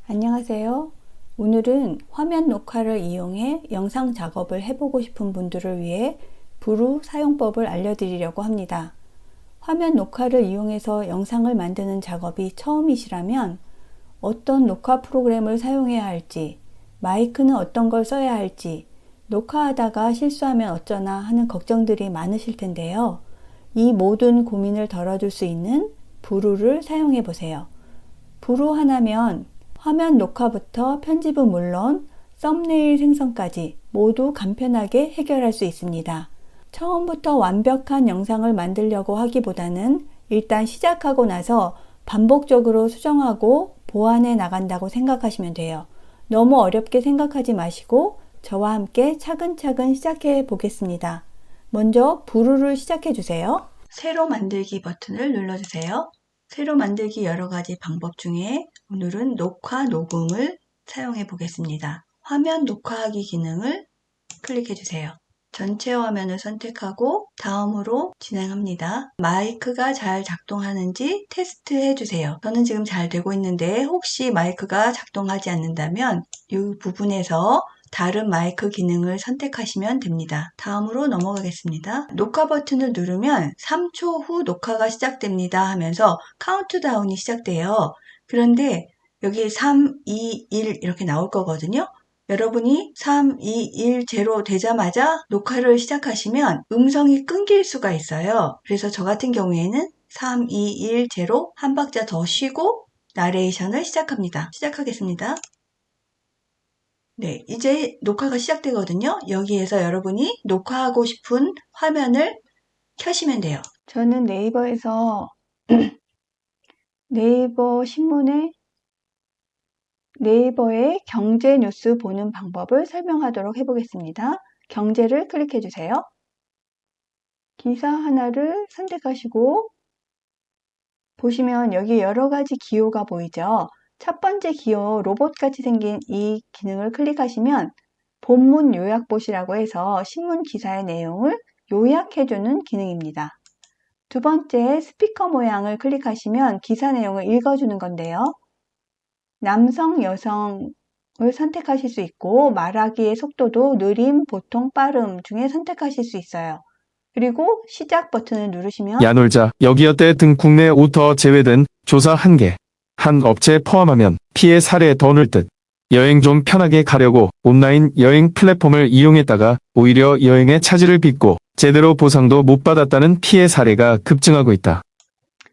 안녕하세요. 오늘은 화면 녹화를 이용해 영상 작업을 해보고 싶은 분들을 위해 브루 사용법을 알려드리려고 합니다. 화면 녹화를 이용해서 영상을 만드는 작업이 처음이시라면 어떤 녹화 프로그램을 사용해야 할지, 마이크는 어떤 걸 써야 할지, 녹화하다가 실수하면 어쩌나 하는 걱정들이 많으실 텐데요. 이 모든 고민을 덜어줄 수 있는 브루를 사용해 보세요. 브루 하나면 화면 녹화부터 편집은 물론 썸네일 생성까지 모두 간편하게 해결할 수 있습니다. 처음부터 완벽한 영상을 만들려고 하기보다는 일단 시작하고 나서 반복적으로 수정하고 보완해 나간다고 생각하시면 돼요. 너무 어렵게 생각하지 마시고 저와 함께 차근차근 시작해 보겠습니다. 먼저 브루를 시작해 주세요. 새로 만들기 버튼을 눌러주세요. 새로 만들기 여러 가지 방법 중에 오늘은 녹화 녹음을 사용해 보겠습니다. 화면 녹화하기 기능을 클릭해 주세요. 전체 화면을 선택하고 다음으로 진행합니다. 마이크가 잘 작동하는지 테스트해 주세요. 저는 지금 잘 되고 있는데 혹시 마이크가 작동하지 않는다면 이 부분에서 다른 마이크 기능을 선택하시면 됩니다. 다음으로 넘어가겠습니다. 녹화 버튼을 누르면 3초 후 녹화가 시작됩니다 하면서 카운트다운이 시작돼요. 그런데 여기 3, 2, 1 이렇게 나올 거거든요. 여러분이 3, 2, 1, 0 되자마자 녹화를 시작하시면 음성이 끊길 수가 있어요. 그래서 저 같은 경우에는 3, 2, 1, 0 한 박자 더 쉬고 나레이션을 시작합니다. 시작하겠습니다. 네, 이제 녹화가 시작되거든요. 여기에서 여러분이 녹화하고 싶은 화면을 켜시면 돼요. 저는 네이버에서 네이버의 경제 뉴스 보는 방법을 설명하도록 해보겠습니다. 경제를 클릭해 주세요. 기사 하나를 선택하시고 보시면 여기 여러 가지 기호가 보이죠. 첫 번째 기호 로봇같이 생긴 이 기능을 클릭하시면 본문 요약봇이라고 해서 신문 기사의 내용을 요약해주는 기능입니다. 두 번째 스피커 모양을 클릭하시면 기사 내용을 읽어주는 건데요. 남성, 여성을 선택하실 수 있고 말하기의 속도도 느림, 보통, 빠름 중에 선택하실 수 있어요. 그리고 시작 버튼을 누르시면 야놀자, 여기어때 등 국내 오터 제외된 조사 1개. 한 업체 포함하면 피해 사례 더 늘 듯. 여행 좀 편하게 가려고 온라인 여행 플랫폼을 이용했다가 오히려 여행의 차질을 빚고 제대로 보상도 못 받았다는 피해 사례가 급증하고 있다.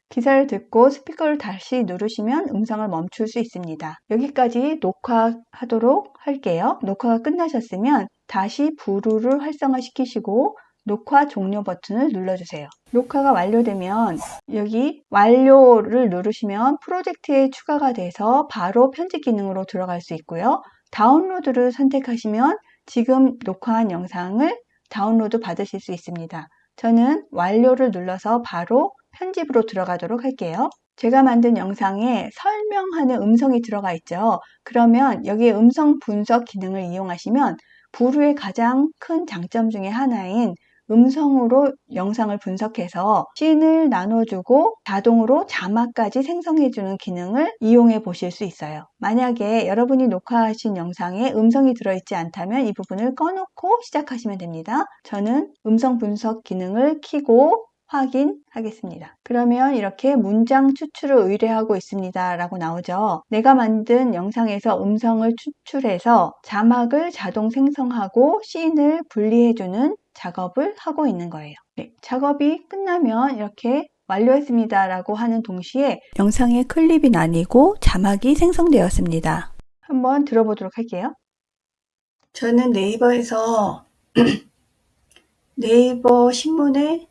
기사를 듣고 스피커를 다시 누르시면 음성을 멈출 수 있습니다. 여기까지 녹화하도록 할게요. 녹화가 끝나셨으면 다시 브루를 활성화시키시고 녹화 종료 버튼을 눌러주세요. 녹화가 완료되면 여기 완료를 누르시면 프로젝트에 추가가 돼서 바로 편집 기능으로 들어갈 수 있고요. 다운로드를 선택하시면 지금 녹화한 영상을 다운로드 받으실 수 있습니다. 저는 완료를 눌러서 바로 편집으로 들어가도록 할게요. 제가 만든 영상에 설명하는 음성이 들어가 있죠. 그러면 여기에 음성 분석 기능을 이용하시면 브루의 가장 큰 장점 중에 하나인 음성으로 영상을 분석해서 씬을 나눠주고 자동으로 자막까지 생성해주는 기능을 이용해 보실 수 있어요. 만약에 여러분이 녹화하신 영상에 음성이 들어있지 않다면 이 부분을 꺼놓고 시작하시면 됩니다. 저는 음성 분석 기능을 켜고 확인하겠습니다. 그러면 이렇게 문장 추출을 의뢰하고 있습니다 라고 나오죠. 내가 만든 영상에서 음성을 추출해서 자막을 자동 생성하고 씬을 분리해주는 작업을 하고 있는 거예요. 네, 작업이 끝나면 이렇게 완료했습니다 라고 하는 동시에 영상의 클립이 나뉘고 자막이 생성되었습니다. 한번 들어보도록 할게요. 저는 네이버에서 네이버 신문에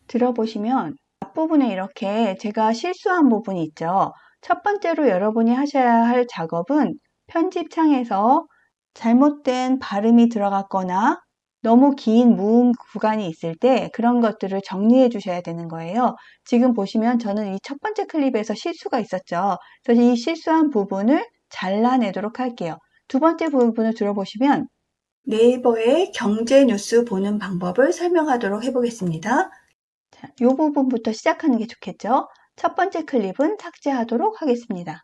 들어보시면 앞부분에 이렇게 제가 실수한 부분이 있죠. 첫 번째로 여러분이 하셔야 할 작업은 편집창에서 잘못된 발음이 들어갔거나 너무 긴 무음 구간이 있을 때 그런 것들을 정리해 주셔야 되는 거예요. 지금 보시면 저는 이 첫 번째 클립에서 실수가 있었죠. 그래서 이 실수한 부분을 잘라내도록 할게요. 두 번째 부분을 들어보시면 네이버의 경제 뉴스 보는 방법을 설명하도록 해보겠습니다. 자, 이 부분부터 시작하는 게 좋겠죠? 첫 번째 클립은 삭제하도록 하겠습니다.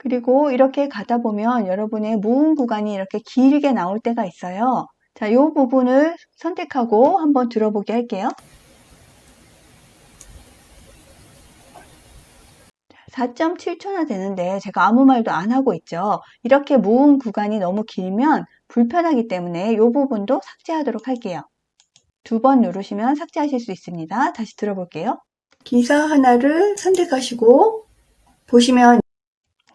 그리고 이렇게 가다 보면 여러분의 무음 구간이 이렇게 길게 나올 때가 있어요. 자, 이 부분을 선택하고 한번 들어보게 할게요. 4.7초나 되는데 제가 아무 말도 안 하고 있죠. 이렇게 무음 구간이 너무 길면 불편하기 때문에 이 부분도 삭제하도록 할게요. 2번 누르시면 삭제하실 수 있습니다. 다시 들어볼게요. 기사 하나를 선택하시고 보시면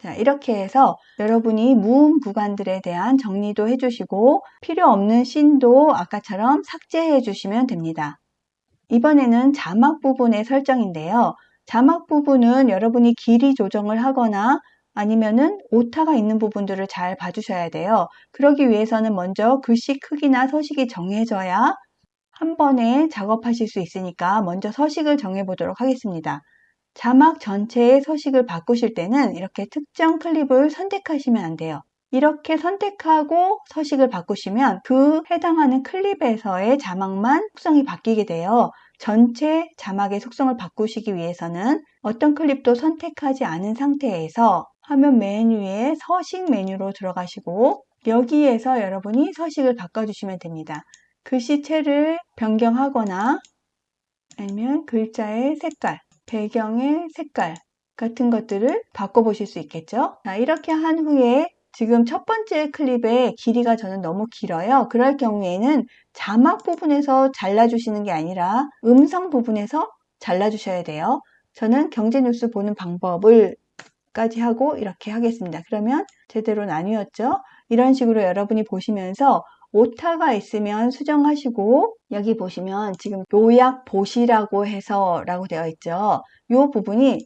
자, 이렇게 해서 여러분이 무음 구간들에 대한 정리도 해주시고 필요 없는 씬도 아까처럼 삭제해 주시면 됩니다. 이번에는 자막 부분의 설정인데요. 자막 부분은 여러분이 길이 조정을 하거나 아니면은 오타가 있는 부분들을 잘 봐주셔야 돼요. 그러기 위해서는 먼저 글씨 크기나 서식이 정해져야 한 번에 작업하실 수 있으니까 먼저 서식을 정해 보도록 하겠습니다. 자막 전체의 서식을 바꾸실 때는 이렇게 특정 클립을 선택하시면 안 돼요. 이렇게 선택하고 서식을 바꾸시면 그 해당하는 클립에서의 자막만 속성이 바뀌게 돼요. 전체 자막의 속성을 바꾸시기 위해서는 어떤 클립도 선택하지 않은 상태에서 화면 메뉴에 서식 메뉴로 들어가시고 여기에서 여러분이 서식을 바꿔주시면 됩니다. 글씨체를 변경하거나 아니면 글자의 색깔, 배경의 색깔 같은 것들을 바꿔보실 수 있겠죠. 자, 이렇게 한 후에 지금 첫 번째 클립의 길이가 저는 너무 길어요. 그럴 경우에는 자막 부분에서 잘라주시는 게 아니라 음성 부분에서 잘라주셔야 돼요. 저는 경제뉴스 보는 방법을 까지 하고 이렇게 하겠습니다. 그러면 제대로 나뉘었죠? 이런 식으로 여러분이 보시면서 오타가 있으면 수정하시고 여기 보시면 지금 요약 보시라고 해서 라고 되어 있죠. 이 부분이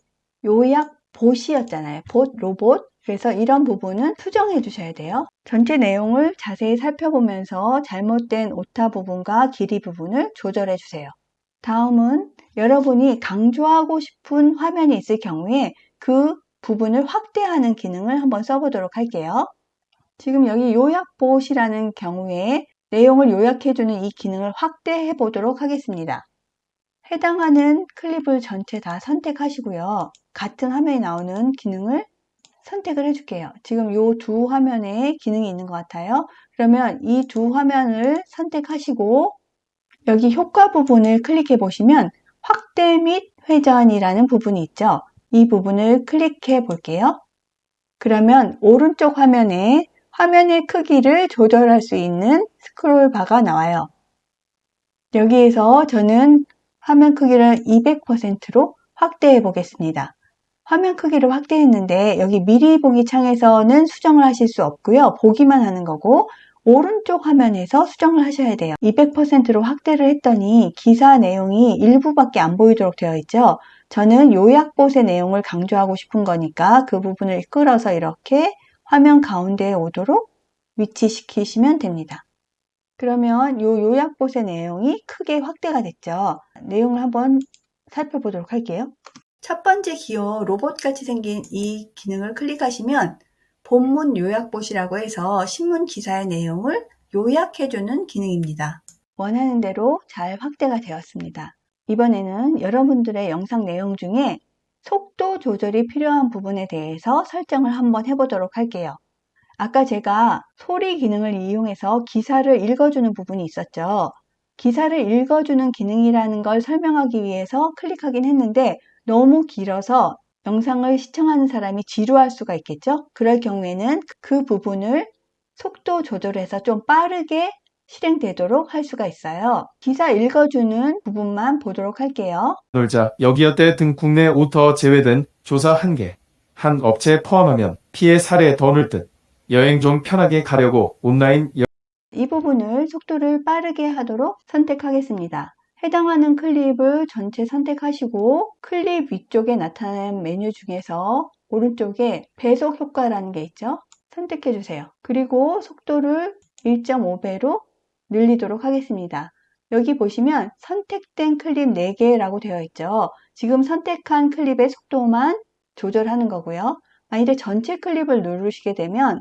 요약 보시였잖아요. 봇, 로봇. 그래서 이런 부분은 수정해 주셔야 돼요. 전체 내용을 자세히 살펴보면서 잘못된 오타 부분과 길이 부분을 조절해 주세요. 다음은 여러분이 강조하고 싶은 화면이 있을 경우에 그 부분을 확대하는 기능을 한번 써보도록 할게요. 지금 여기 요약봇이라는 경우에 내용을 요약해주는 이 기능을 확대해 보도록 하겠습니다. 해당하는 클립을 전체 다 선택하시고요. 같은 화면에 나오는 기능을 선택을 해줄게요. 지금 이 두 화면에 기능이 있는 것 같아요. 그러면 이 두 화면을 선택하시고 여기 효과 부분을 클릭해 보시면 확대 및 회전이라는 부분이 있죠. 이 부분을 클릭해 볼게요. 그러면 오른쪽 화면에 화면의 크기를 조절할 수 있는 스크롤 바가 나와요. 여기에서 저는 화면 크기를 200%로 확대해 보겠습니다. 화면 크기를 확대했는데 여기 미리 보기 창에서는 수정을 하실 수 없고요. 보기만 하는 거고 오른쪽 화면에서 수정을 하셔야 돼요. 200%로 확대를 했더니 기사 내용이 일부밖에 안 보이도록 되어 있죠. 저는 요약봇의 내용을 강조하고 싶은 거니까 그 부분을 끌어서 이렇게 화면 가운데에 오도록 위치시키시면 됩니다. 그러면 이 요약봇의 내용이 크게 확대가 됐죠. 내용을 한번 살펴보도록 할게요. 첫 번째 기호 로봇같이 생긴 이 기능을 클릭하시면 본문 요약봇이라고 해서 신문 기사의 내용을 요약해주는 기능입니다. 원하는 대로 잘 확대가 되었습니다. 이번에는 여러분들의 영상 내용 중에 속도 조절이 필요한 부분에 대해서 설정을 한번 해보도록 할게요. 아까 제가 소리 기능을 이용해서 기사를 읽어주는 부분이 있었죠. 기사를 읽어주는 기능이라는 걸 설명하기 위해서 클릭하긴 했는데 너무 길어서 영상을 시청하는 사람이 지루할 수가 있겠죠? 그럴 경우에는 그 부분을 속도 조절해서 좀 빠르게 실행되도록 할 수가 있어요. 기사 읽어주는 부분만 보도록 할게요. 놀자 여기어때 등 국내 오터 제외된 조사 1개. 한 업체 포함하면 피해 사례 더 늘 듯. 여행 좀 편하게 가려고 온라인 이 부분을 속도를 빠르게 하도록 선택하겠습니다. 해당하는 클립을 전체 선택하시고 클립 위쪽에 나타나는 메뉴 중에서 오른쪽에 배속 효과라는 게 있죠. 선택해 주세요. 그리고 속도를 1.5배로 늘리도록 하겠습니다. 여기 보시면 선택된 클립 4개라고 되어 있죠. 지금 선택한 클립의 속도만 조절하는 거고요. 만일에 전체 클립을 누르시게 되면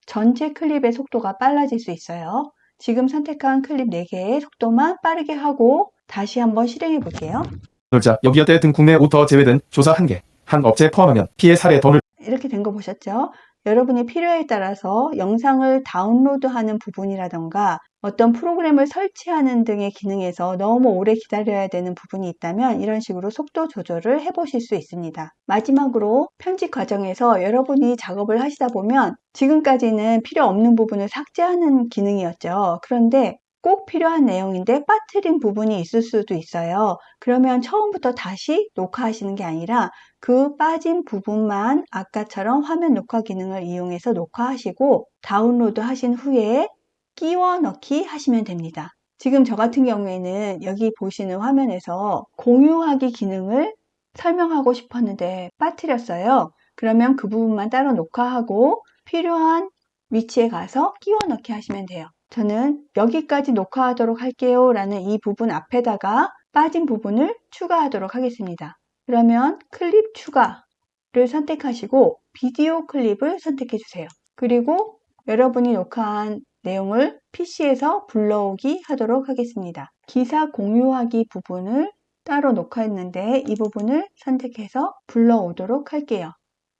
전체 클립의 속도가 빨라질 수 있어요. 지금 선택한 클립 4개의 속도만 빠르게 하고 다시 한번 실행해 볼게요. 놀자 여기어때 등 국내 오터 제외된 조사 1개. 한 업체 포함하면 피해 사례 더 늘 이렇게 된 거 보셨죠? 여러분이 필요에 따라서 영상을 다운로드하는 부분이라던가 어떤 프로그램을 설치하는 등의 기능에서 너무 오래 기다려야 되는 부분이 있다면 이런 식으로 속도 조절을 해보실 수 있습니다. 마지막으로 편집 과정에서 여러분이 작업을 하시다 보면 지금까지는 필요 없는 부분을 삭제하는 기능이었죠. 그런데 꼭 필요한 내용인데 빠뜨린 부분이 있을 수도 있어요. 그러면 처음부터 다시 녹화하시는 게 아니라 그 빠진 부분만 아까처럼 화면 녹화 기능을 이용해서 녹화하시고 다운로드 하신 후에 끼워 넣기 하시면 됩니다. 지금 저 같은 경우에는 여기 보시는 화면에서 공유하기 기능을 설명하고 싶었는데 빠뜨렸어요. 그러면 그 부분만 따로 녹화하고 필요한 위치에 가서 끼워 넣기 하시면 돼요. 저는 여기까지 녹화하도록 할게요 라는 이 부분 앞에다가 빠진 부분을 추가하도록 하겠습니다. 그러면 클립 추가를 선택하시고 비디오 클립을 선택해 주세요. 그리고 여러분이 녹화한 내용을 PC에서 불러오기 하도록 하겠습니다. 기사 공유하기 부분을 따로 녹화했는데 이 부분을 선택해서 불러오도록 할게요.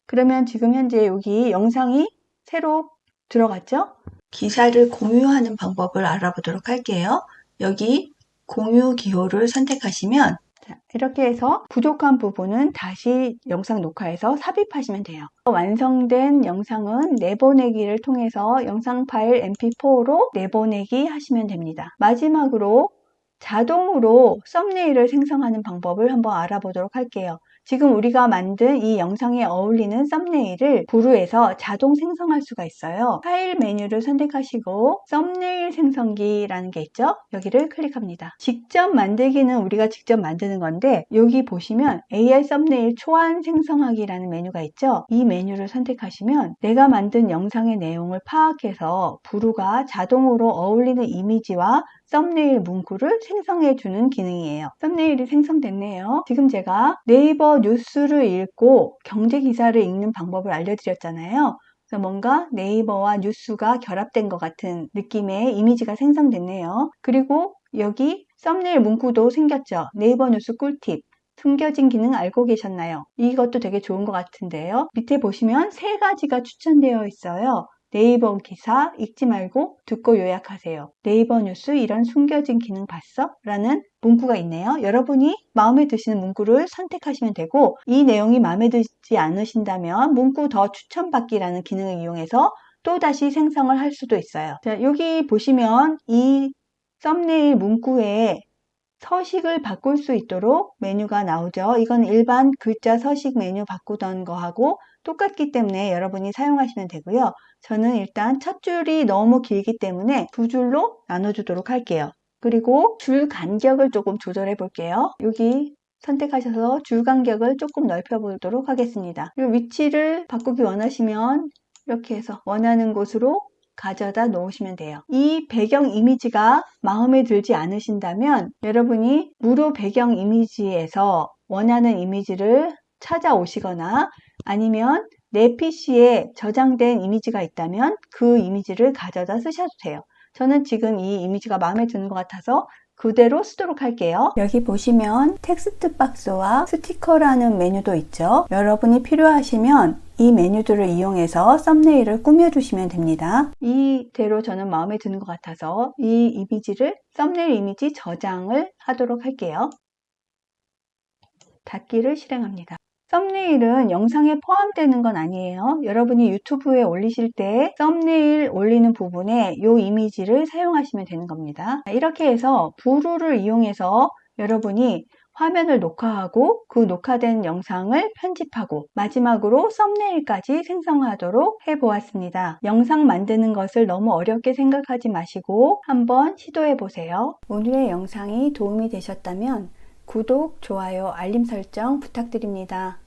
그러면 지금 현재 여기 영상이 새로 들어갔죠? 기사를 공유하는 방법을 알아보도록 할게요. 여기 공유 기호를 선택하시면 이렇게 해서 부족한 부분은 다시 영상 녹화해서 삽입하시면 돼요. 완성된 영상은 내보내기를 통해서 영상 파일 mp4로 내보내기 하시면 됩니다. 마지막으로 자동으로 썸네일을 생성하는 방법을 한번 알아보도록 할게요. 지금 우리가 만든 이 영상에 어울리는 썸네일을 부루에서 자동 생성할 수가 있어요. 파일 메뉴를 선택하시고 썸네일 생성기라는 게 있죠? 여기를 클릭합니다. 직접 만들기는 우리가 직접 만드는 건데 여기 보시면 AI 썸네일 초안 생성하기라는 메뉴가 있죠? 이 메뉴를 선택하시면 내가 만든 영상의 내용을 파악해서 부루가 자동으로 어울리는 이미지와 썸네일 문구를 생성해주는 기능이에요. 썸네일이 생성됐네요. 지금 제가 네이버 뉴스를 읽고 경제 기사를 읽는 방법을 알려드렸잖아요. 그래서 뭔가 네이버와 뉴스가 결합된 것 같은 느낌의 이미지가 생성됐네요. 그리고 여기 썸네일 문구도 생겼죠. 네이버 뉴스 꿀팁. 숨겨진 기능 알고 계셨나요? 이것도 되게 좋은 것 같은데요. 밑에 보시면 세 가지가 추천되어 있어요. 네이버 기사 읽지 말고 듣고 요약하세요. 네이버 뉴스 이런 숨겨진 기능 봤어? 라는 문구가 있네요. 여러분이 마음에 드시는 문구를 선택하시면 되고 이 내용이 마음에 들지 않으신다면 문구 더 추천받기라는 기능을 이용해서 또다시 생성을 할 수도 있어요. 자, 여기 보시면 이 썸네일 문구에 서식을 바꿀 수 있도록 메뉴가 나오죠. 이건 일반 글자 서식 메뉴 바꾸던 거하고 똑같기 때문에 여러분이 사용하시면 되고요. 저는 일단 첫 줄이 너무 길기 때문에 두 줄로 나눠주도록 할게요. 그리고 줄 간격을 조금 조절해 볼게요. 여기 선택하셔서 줄 간격을 조금 넓혀 보도록 하겠습니다. 그리고 위치를 바꾸기 원하시면 이렇게 해서 원하는 곳으로 가져다 놓으시면 돼요. 이 배경 이미지가 마음에 들지 않으신다면 여러분이 무료 배경 이미지에서 원하는 이미지를 찾아오시거나 아니면 내 PC에 저장된 이미지가 있다면 그 이미지를 가져다 쓰셔도 돼요. 저는 지금 이 이미지가 마음에 드는 것 같아서 그대로 쓰도록 할게요. 여기 보시면 텍스트 박스와 스티커라는 메뉴도 있죠. 여러분이 필요하시면 이 메뉴들을 이용해서 썸네일을 꾸며주시면 됩니다. 이대로 저는 마음에 드는 것 같아서 이 이미지를 썸네일 이미지 저장을 하도록 할게요. 닫기를 실행합니다. 썸네일은 영상에 포함되는 건 아니에요. 여러분이 유튜브에 올리실 때 썸네일 올리는 부분에 이 이미지를 사용하시면 되는 겁니다. 이렇게 해서 부루를 이용해서 여러분이 화면을 녹화하고 그 녹화된 영상을 편집하고 마지막으로 썸네일까지 생성하도록 해보았습니다. 영상 만드는 것을 너무 어렵게 생각하지 마시고 한번 시도해 보세요. 오늘의 영상이 도움이 되셨다면 구독, 좋아요, 알림 설정 부탁드립니다.